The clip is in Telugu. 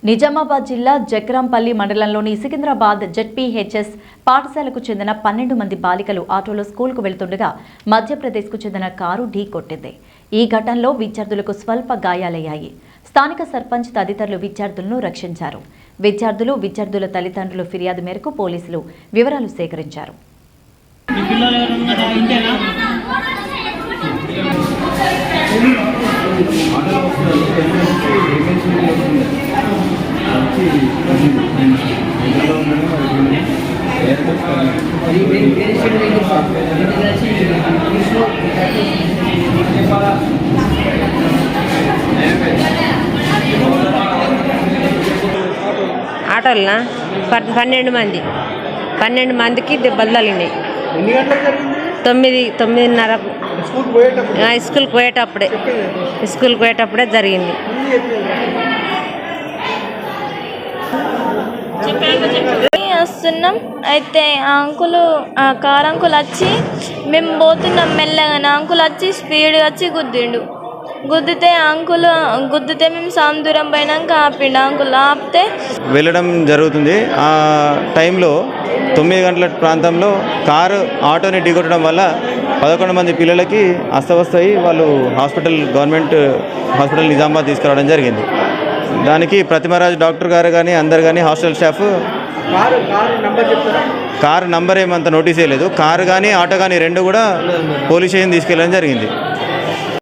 నిజామాబాద్ జిల్లా జక్రాంపల్లి మండలంలోని సికింద్రాబాద్ జెడ్పీహెచ్ఎస్ పాఠశాలకు చెందిన 12 మంది బాలికలు ఆటోలో స్కూల్కు వెళ్తుండగా మధ్యప్రదేశ్కు చెందిన కారు ఢీకొట్టింది. ఈ ఘటనలో విద్యార్థులకు స్వల్ప గాయాలయ్యాయి. స్థానిక సర్పంచ్ తదితరులు విద్యార్థులను రక్షించారు. విద్యార్థుల తల్లిదండ్రుల ఫిర్యాదు మేరకు పోలీసులు వివరాలు సేకరించారు. ఆటోలనా 12 మందికి దెబ్బలు తగిలినాయి. 9:30 స్కూల్కి పోయేటప్పుడే జరిగింది. వస్తున్నాం అయితే కార్ అంకుల్ వచ్చి మేము పోతున్నాం మెల్లగా. అంకుల్ వచ్చి స్పీడ్గా వచ్చి గుద్దితే మేము సాం దూరం పోయినాక ఆపిండు. అంకుల్ ఆపితే వెళ్ళడం జరుగుతుంది. ఆ టైంలో 9 గంటల ప్రాంతంలో కారు ఆటోని ఢీకొట్టడం వల్ల 11 మంది పిల్లలకి అస్తవస్తాయి. వాళ్ళు గవర్నమెంట్ హాస్పిటల్ నిజామాబాద్ తీసుకురావడం జరిగింది. దానికి ప్రతిమరాజు డాక్టర్ గారు కానీ అందరు కానీ హాస్టల్ స్టాఫ్ కారు నంబర్ ఏమంత నోటీస్ చేయలేదు. కారు కానీ ఆటో కానీ రెండు కూడా పోలీస్ స్టేషన్ తీసుకెళ్ళడం జరిగింది.